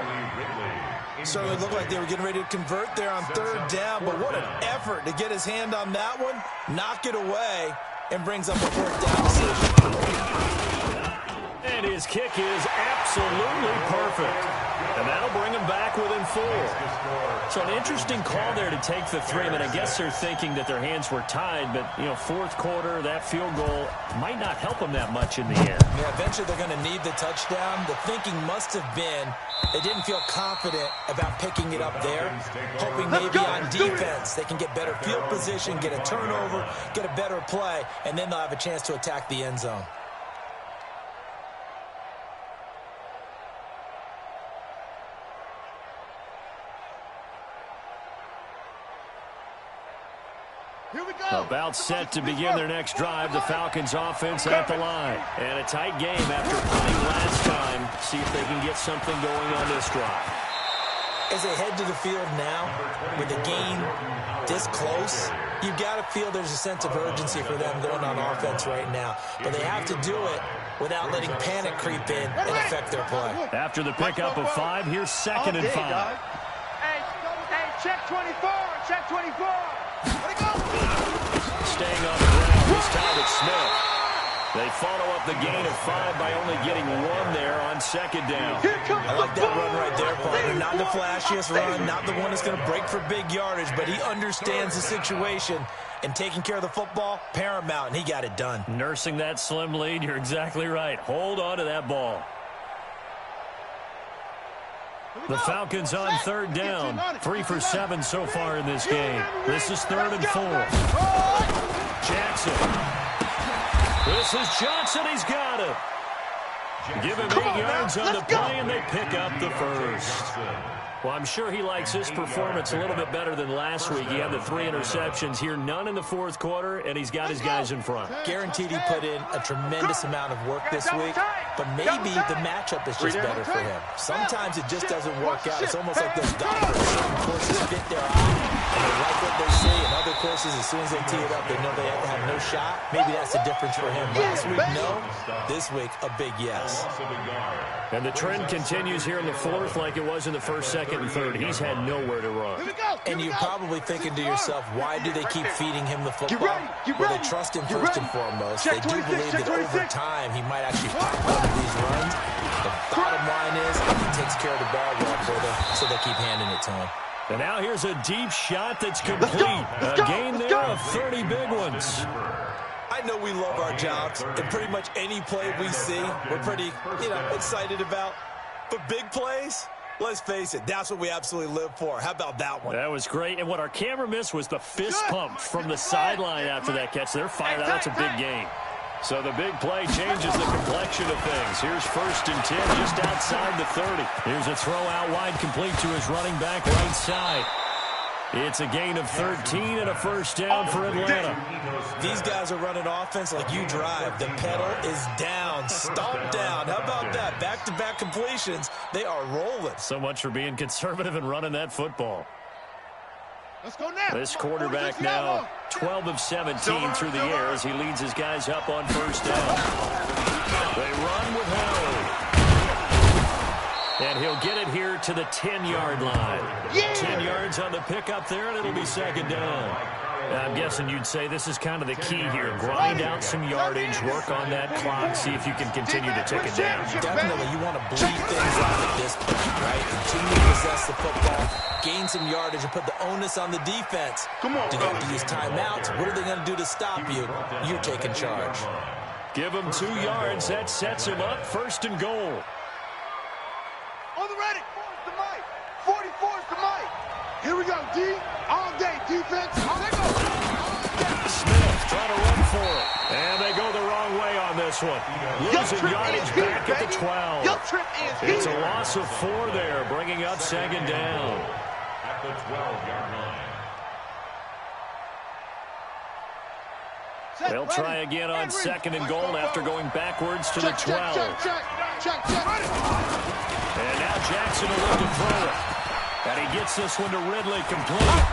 Certainly looked like they were getting ready to convert there on 3rd down, but what an effort to get his hand on that one, knock it away, and brings up a 4th down decision. And his kick is absolutely perfect. And that'll bring him back within 4. So an interesting call there to take the 3. I mean, I guess they're thinking that their hands were tied, but, you know, 4th quarter, that field goal might not help them that much in the end. Yeah, eventually they're going to need the touchdown. The thinking must have been they didn't feel confident about picking it up there, hoping maybe on defense they can get better field position, get a turnover, get a better play, and then they'll have a chance to attack the end zone. About set to begin their next drive. The Falcons offense at the line. And a tight game after playing last time. See if they can get something going on this drive. As they head to the field now, with the game this close, you've got to feel there's a sense of urgency for them going on offense right now. But they have to do it without letting panic creep in and affect their play. After the pickup of 5, here's 2nd and 5. Hey, check 24, check 24. Let it go. Staying on the ground, this time it's Smith. They follow up the gain of 5 by only getting 1 there on 2nd down. I like that run right there, partner. Not the flashiest run, not the one that's going to break for big yardage, but he understands the situation, and taking care of the football, paramount, and he got it done. Nursing that slim lead, you're exactly right. Hold on to that ball. The Falcons on 3rd down. 3 for 7 so far in this game. This is 3rd and 4. Jackson. This is Johnson. He's got it. Give him 8 yards on the play, and they pick up the first. Well, I'm sure he likes his performance a little bit better than last week. He had the 3 interceptions here, none in the 4th quarter, and he's got his guys in front. Guaranteed he put in a tremendous amount of work this week, but maybe the matchup is just better for him. Sometimes it just doesn't work out. It's almost like those golfers. Certain courses fit their eye, and they like what they see, and other courses, as soon as they tee it up, they know they have no shot. Maybe that's the difference for him. Last week, no. This week, a big yes. And the trend continues here in the 4th like it was in the 1st, 2nd, and 3rd. He's had nowhere to run. And you're probably thinking to yourself, why do they keep feeding him the football? Well, they trust him first and foremost. They do believe that over time he might actually pop out of these runs. The bottom line is he takes care of the ball well for them, so they keep handing it to him. And now here's a deep shot that's complete. A gain there of 30 big ones. I know we love our jobs, and pretty much any play we see, we're pretty, excited about. But big plays, let's face it, that's what we absolutely live for. How about that one? That was great. And what our camera missed was the fist pump from the sideline after that catch. They're fired out. That's a big gain. So the big play changes the complexion of things. Here's 1st and 10 just outside the 30. Here's a throw out wide complete to his running back right side. It's a gain of 13 and a first down for Atlanta. These guys are running offense like you drive. The pedal is down, stomped down. How about that? Back-to-back completions. They are rolling. So much for being conservative and running that football. Let's go now. This quarterback now 12 of 17 through the air as he leads his guys up on first down. They run with Howard. And he'll get it here to the 10-yard line. 10 yards on the pickup there, and it'll be second down. I'm guessing you'd say this is kind of the key here. Grind out some yardage, work on that clock, see if you can continue to tick it down. Definitely, you want to bleed things out at this point, right? Continue to possess the football, gain some yardage, and put the onus on the defense. Come on, do they have to use timeouts? What are they going to do to stop you? You're taking charge. Give him 2 yards. That sets him up. First and goal. On the ready. 44 is the mic. Here we go, D. All day, defense. On they go. Smith trying to run for it. And they go the wrong way on this one. Losing yardage back at the 12. It's a loss of 4 there, bringing up second down. At the 12-yard line. They'll try again on second and goal after going backwards to the 12. And now Jackson will look to throw it. And he gets this one to Ridley complete.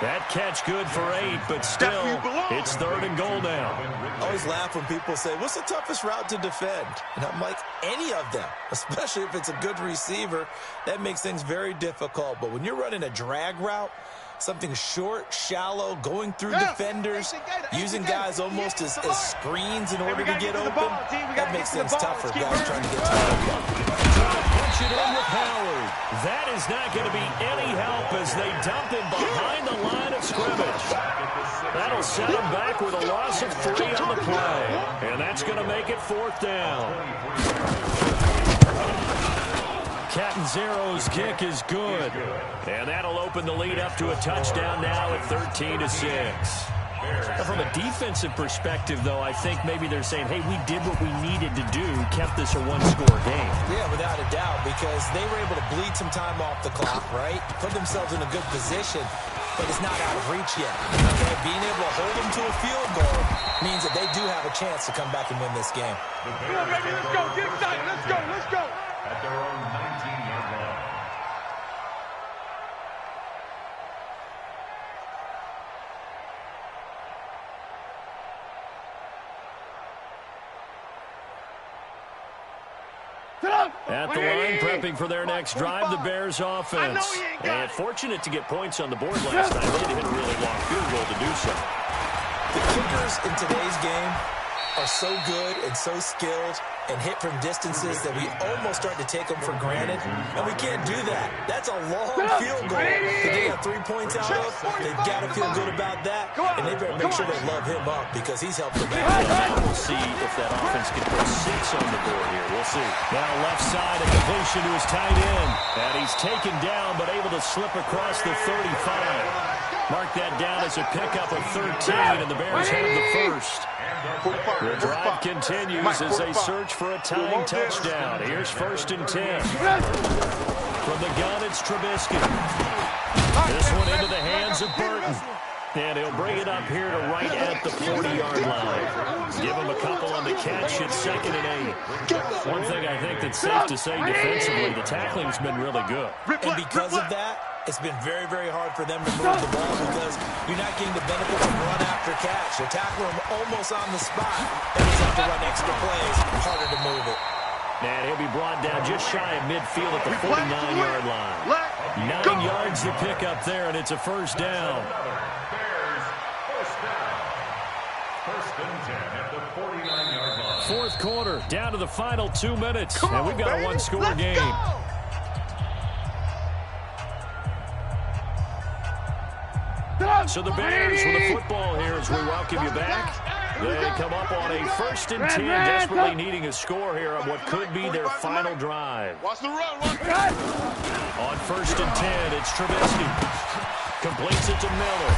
That catch good for 8, but still, it's third and goal now. I always laugh when people say, what's the toughest route to defend? And I'm like, any of them, especially if it's a good receiver. That makes things very difficult. But when you're running a drag route, something short, shallow, going through defenders, using guys almost as screens in order to get open, that makes things tough for guys trying to get to the ball. Punch it in with Howard. That is not going to be any help as they dump him behind the line of scrimmage. That'll set him back with a loss of 3 on the play. And that's going to make it fourth down. Catanzaro's kick is good. And that'll open the lead up to a touchdown now at 13-6. From a defensive perspective, though, I think maybe they're saying, hey, we did what we needed to do, kept this a one-score game. Yeah, without a doubt, because they were able to bleed some time off the clock, right? Put themselves in a good position, but it's not out of reach yet. Okay? Being able to hold them to a field goal means that they do have a chance to come back and win this game. Come on, baby, let's go. Get excited. Let's go. Let's go. At their own 19-yard line. At the line, prepping for their next drive, the Bears offense. And fortunate to get points on the board last time. They had to hit a really long field goal to do so. The kickers in today's game are so good and so skilled and hit from distances that we almost start to take them for granted, and we can't do that. That's a long field goal that they got 3 points out of. They've got to feel good about that, and they better make sure they love him up because he's helped them out. Now we'll see if that offense can put 6 on the board here. We'll see. Now left side, a completion to his tight end, and he's taken down but able to slip across the 35. Mark that down as a pickup of 13, and the Bears have the first. The drive continues as they search for a tying touchdown. Here's 1st and 10. From the gun, it's Trubisky. This one into the hands of Burton. And he'll bring it up here to right at the 40-yard line. Give him a couple on the catch. It's 2nd and 8. One thing I think that's safe to say defensively, the tackling's been really good. And because of that, it's been very, very hard for them to move the ball because you're not getting the benefit of run after catch. You're tackling them almost on the spot, and he's have to run extra plays. Harder to move it. And he'll be brought down just shy of midfield at the 49-yard line. 9 yards to pick up there, and it's a first down. Bears, first down. 1st and 10 at the 49-yard line. Fourth quarter, down to the final 2 minutes, and we've got a one-score game. So the Bears with the football here as we welcome you back. They come up on a 1st and 10, desperately needing a score here on what could be their final drive. Watch the run. On 1st and 10, it's Trubisky. Completes it to Miller.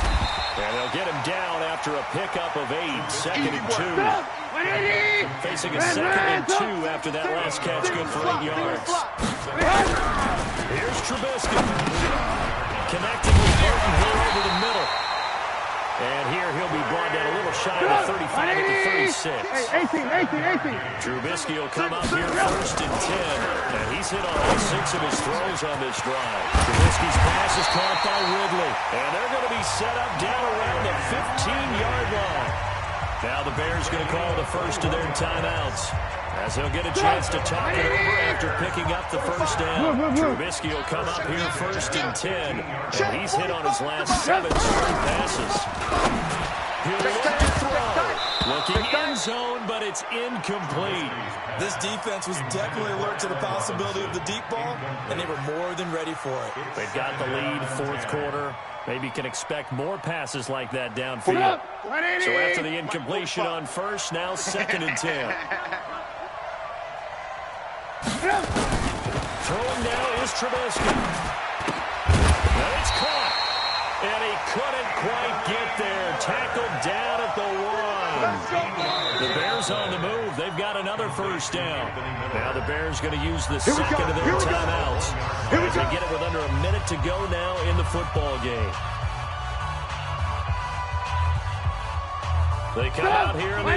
And they'll get him down after a pickup of 8, 2nd and 2. Facing a 2nd and 2 after that last catch, good for 8 yards. Here's Trubisky. Connecting with Burton here over the middle. And here he'll be brought down a little shy of the 35 at the 36. Hey, 18. Trubisky will come up here first and 10. And he's hit on all 6 of his throws on this drive. Trubisky's pass is caught by Ridley. And they're going to be set up down around the 15-yard line. Now the Bears going to call the first of their timeouts, as he'll get a chance to talk it over after picking up the first down. Trubisky will come up here first and 10, and he's hit on his last 7 straight passes. He'll look to throw. Looking end zone, but it's incomplete. This defense was definitely alert to the possibility of the deep ball, and they were more than ready for it. They've got the lead, 4th quarter. Maybe can expect more passes like that downfield. So after the incompletion on first, now 2nd and 10. Throwing now is Trubisky. Now it's caught. And he couldn't quite get there. Tackled down at the 1. The Bears on the move. They've got another first down. Now the Bears going to use the second of their timeouts, as they get it with under a minute to go now in the football game. They come out here in the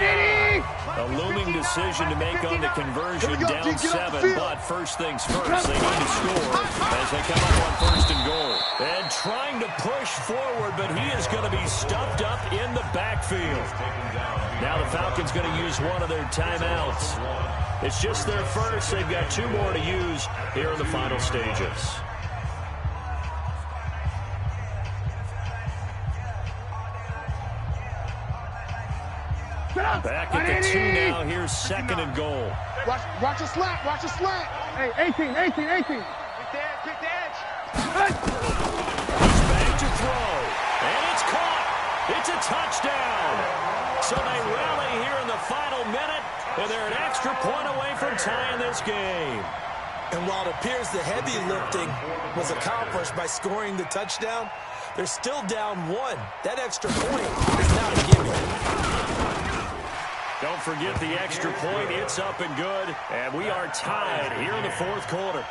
a looming decision to make on the conversion, down 7, but first things first, they need to score as they come up on 1st and goal. And trying to push forward, but he is going to be stuffed up in the backfield. Now the Falcons going to use one of their timeouts. It's just their first. They've got 2 more to use here in the final stages. Back at the 2 now. Here's 2nd and goal. Watch a slant. Hey, 18. Pick the edge. He's back to throw. And it's caught. It's a touchdown. So they rally here in the final minute, and they're an extra point away from tying this game. And while it appears the heavy lifting was accomplished by scoring the touchdown, they're still down 1. That extra point is not a gimme. Don't forget the extra point. It's up and good. And we are tied here in the 4th quarter.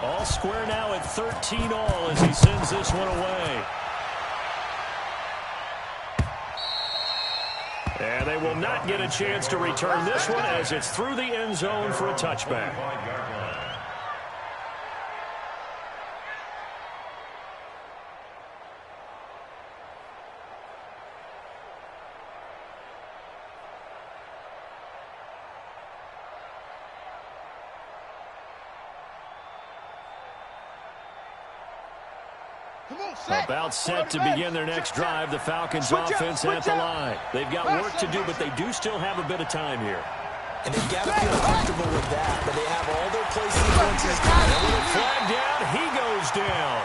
All square now at 13 all as he sends this one away. And they will not get a chance to return this one as it's through the end zone for a touchback. About set to begin their next drive. The Falcons offense at the line. They've got work to do, but they do still have a bit of time here. And they've got to feel comfortable with that, but they have all their play sequences. And with a flag down, he goes down.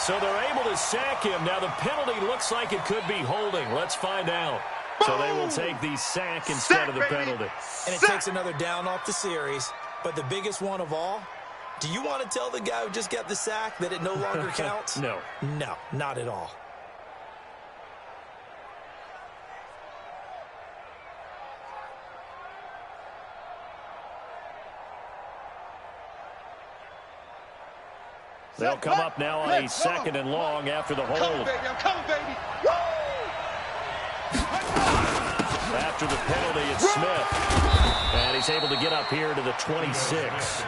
So they're able to sack him. Now the penalty looks like it could be holding. Let's find out. So they will take the sack instead of the penalty. And it takes another down off the series. But the biggest one of all, do you want to tell the guy who just got the sack that it no longer counts? No. No, not at all. They'll come up now on a 2nd and long after the hold. I'm coming, baby. After the penalty, it's Smith. And he's able to get up here to the 26.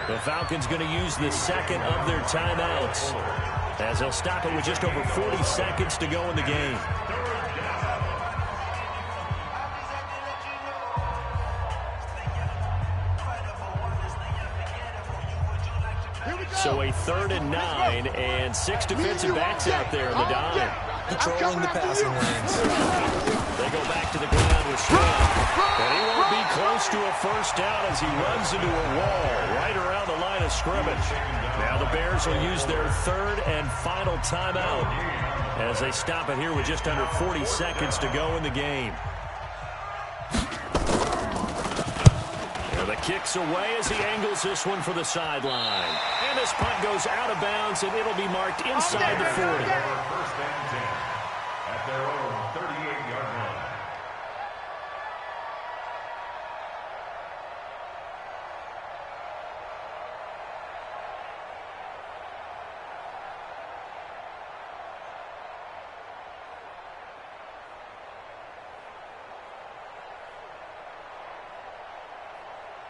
The Falcons going to use the 2nd of their timeouts, as they'll stop it with just over 40 seconds to go in the game. So a 3rd and 9, and 6 defensive backs out there in the dime. Controlling the passing lanes. They go back to the ground with Smith. And he won't be close to a first down as he runs into a wall right around the line of scrimmage. Now the Bears will use their 3rd and final timeout as they stop it here with just under 40 seconds to go in the game. The kick's away as he angles this one for the sideline. And this punt goes out of bounds, and it'll be marked inside the 40. First and 10 at their own 38-yard line.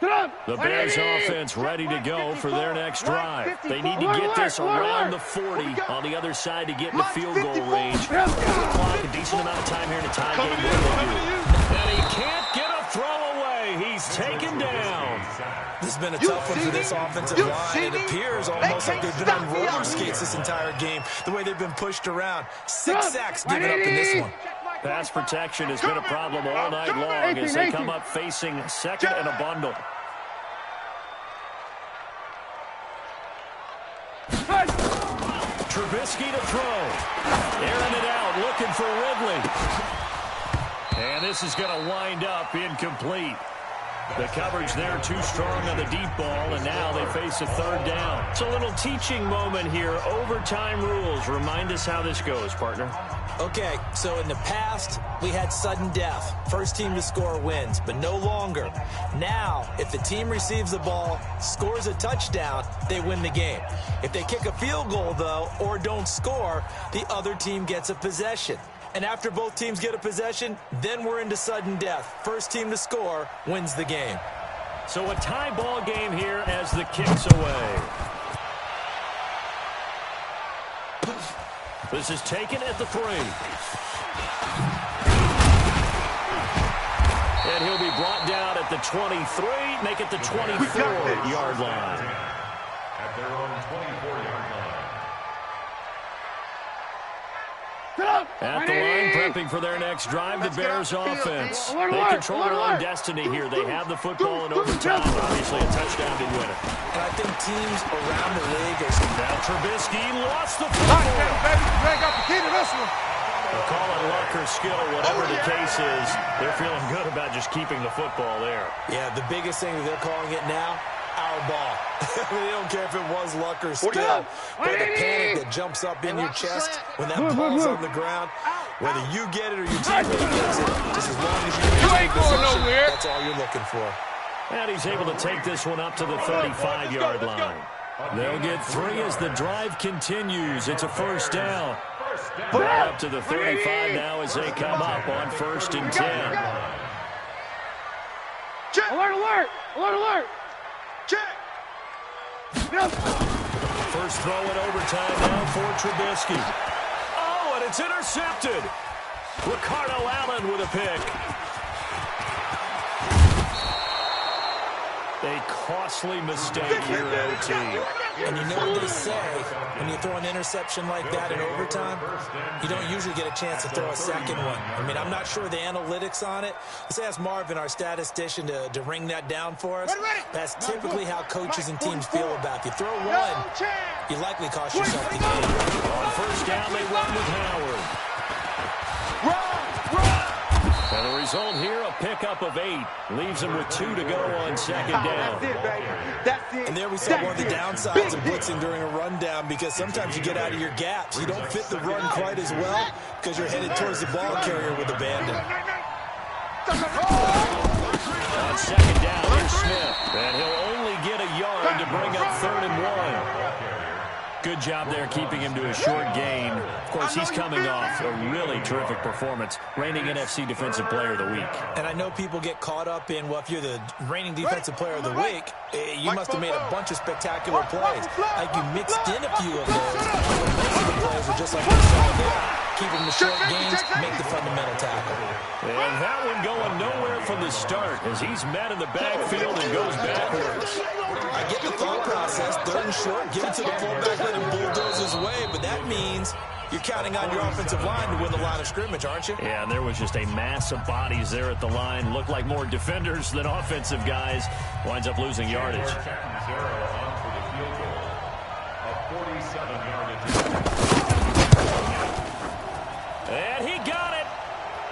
The Bears offense ready to go for their next drive. They need to get this around the 40 on the other side to get in the field goal range. Clock, a decent amount of time here in a tie game. And he can't get a throw away. He's taken down. This has been a tough one for this offensive line. It appears almost like they've been on roller skates this entire game, the way they've been pushed around. 6 sacks given up in this one. Pass protection has been a problem all night long as they come up facing second and a bundle. Trubisky to throw. Airing it out, looking for Ridley. And this is going to wind up incomplete. The coverage there too strong on the deep ball, and now they face a third down. It's a little teaching moment here. Overtime rules. Remind us how this goes, partner. Okay, so in the past, we had sudden death. First team to score wins, but no longer. Now, if the team receives the ball, scores a touchdown, they win the game. If they kick a field goal, though, or don't score, the other team gets a possession. And after both teams get a possession, then we're into sudden death. First team to score wins the game. So a tie ball game here as the kick's away. This is taken at the 3. And he'll be brought down at the 23, make it the 24-yard line. At their own 24-yard line. At the line, prepping for their next drive, the Bears offense. They control their own destiny here. They have the football in overtime. Obviously, a touchdown to win it. And I think teams around the league are... Now Trubisky lost the football. They'll call it luck or skill, whatever the case is. They're feeling good about just keeping the football there. Yeah, the biggest thing that they're calling it now, our ball. They don't care if it was luck or skill. But the panic that jumps up in your chest when that ball's on the ground, whether you get it or your teammate gets it, just as long as you ain't going nowhere, that's all you're looking for. And he's able to take this one up to the 35-yard line. They'll get 3 as the drive continues. It's a first down. Up to the 35 now as they come up on 1st and 10. Alert, alert! Alert, alert! Check! First throw in overtime now for Trubisky. Oh, and it's intercepted. Ricardo Allen with a pick. A costly mistake here at OT. And you know what they say, when you throw an interception like that in overtime, you don't usually get a chance to throw a second one. I mean, I'm not sure the analytics on it. Let's ask Marvin, our statistician, to ring that down for us. That's typically how coaches and teams feel about it. You throw one, you likely cost yourself the game. On first down, they run with Howard. And the result here, a pickup of 8. Leaves him with 2 to go on second down. That's it, baby. That's it. And there we saw one of the downsides of blitzing during a rundown, because sometimes you get out of your gaps. You don't fit the run quite as well because you're headed towards the ball carrier with abandon. On second down, here's Smith. And he'll only get a yard to bring up 3rd and 1. Good job there keeping him to a short gain. Of course, he's coming off a really terrific performance, reigning NFC Defensive Player of the Week. And I know people get caught up in, well, if you're the reigning Defensive Player of the Week, you must have made a bunch of spectacular plays. Like you mixed in a few of those, but most of the plays were just like we saw there. Keep them to short gains, make the fundamental tackle. And that one going nowhere from the start as he's met in the backfield and goes backwards. I get the thought process, 3rd and short, give it to the fullback, let him bulldoze his way, but that means you're counting on your offensive line to win the line of scrimmage, aren't you? Yeah, there was just a mass of bodies there at the line. Looked like more defenders than offensive guys. Winds up losing yardage. On for the field goal. A 47-yard And he got it.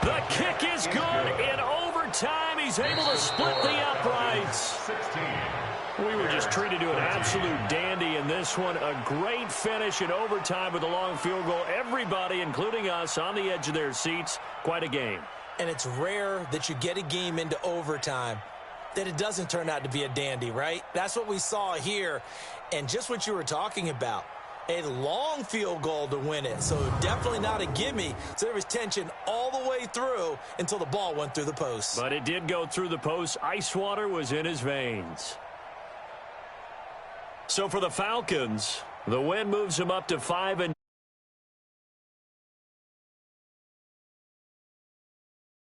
The kick is good in overtime. He's able to split the uprights. 16. We were just treated to an absolute dandy in this one. A great finish in overtime with a long field goal. Everybody, including us, on the edge of their seats. Quite a game. And it's rare that you get a game into overtime that it doesn't turn out to be a dandy, right? That's what we saw here. And just what you were talking about. a long field goal to win it. So definitely not a gimme. So there was tension all the way through until the ball went through the post. But it did go through the post. Ice water was in his veins. So for the Falcons, the win moves them up to 5-.